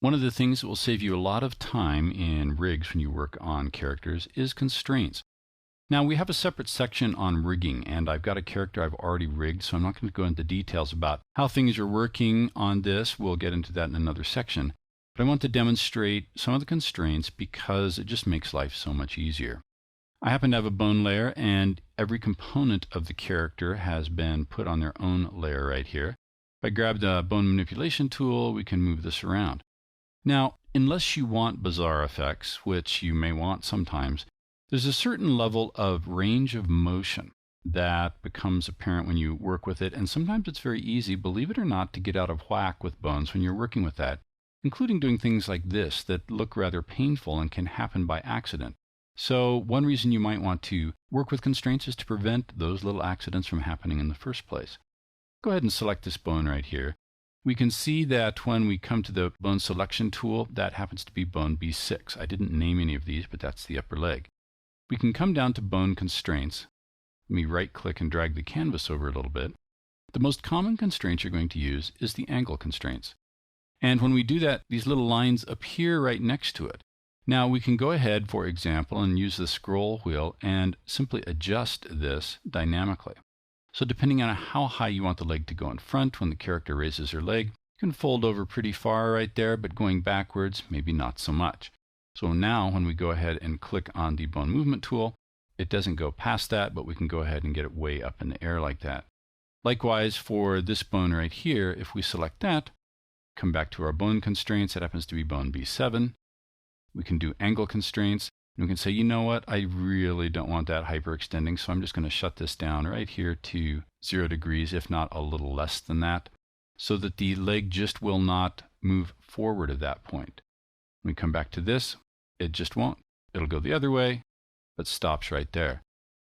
One of the things that will save you a lot of time in rigs when you work on characters is constraints. Now, we have a separate section on rigging, and I've got a character I've already rigged, so I'm not going to go into details about how things are working on this. We'll get into that in another section. But I want to demonstrate some of the constraints because it just makes life so much easier. I happen to have a bone layer, and every component of the character has been put on their own layer right here. If I grab the bone manipulation tool, we can move this around. Now, unless you want bizarre effects, which you may want sometimes, there's a certain level of range of motion that becomes apparent when you work with it, and sometimes it's very easy, believe it or not, to get out of whack with bones when you're working with that, including doing things like this that look rather painful and can happen by accident. So one reason you might want to work with constraints is to prevent those little accidents from happening in the first place. Go ahead and select this bone right here. We can see that when we come to the bone selection tool, that happens to be bone B6. I didn't name any of these, but that's the upper leg. We can come down to bone constraints. Let me right click and drag the canvas over a little bit. The most common constraint you're going to use is the angle constraints. And when we do that, these little lines appear right next to it. Now we can go ahead, for example, and use the scroll wheel and simply adjust this dynamically. So depending on how high you want the leg to go in front when the character raises her leg, you can fold over pretty far right there, but going backwards, maybe not so much. So now when we go ahead and click on the bone movement tool, it doesn't go past that, but we can go ahead and get it way up in the air like that. Likewise, for this bone right here, if we select that, come back to our bone constraints, that happens to be bone B7. We can do angle constraints, and we can say, you know what, I really don't want that hyperextending, so I'm just going to shut this down right here to 0 degrees, if not a little less than that, so that the leg just will not move forward at that point. When we come back to this, it just won't. It'll go the other way, but stops right there.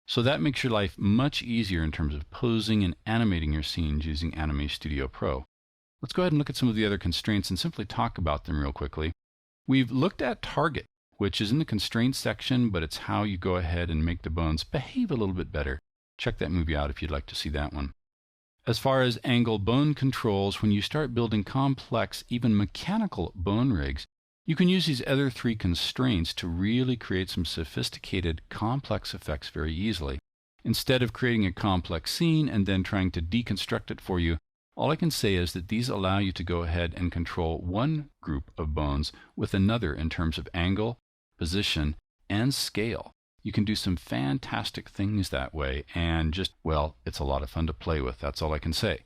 So that makes your life much easier in terms of posing and animating your scenes using Anime Studio Pro. Let's go ahead and look at some of the other constraints and simply talk about them real quickly. We've looked at target, which is in the constraints section, but it's how you go ahead and make the bones behave a little bit better. Check that movie out if you'd like to see that one. As far as angle bone controls, when you start building complex, even mechanical bone rigs, you can use these other three constraints to really create some sophisticated, complex effects very easily. Instead of creating a complex scene and then trying to deconstruct it for you, all I can say is that these allow you to go ahead and control one group of bones with another in terms of angle, position, and scale. You can do some fantastic things that way, and just, well, it's a lot of fun to play with. That's all I can say.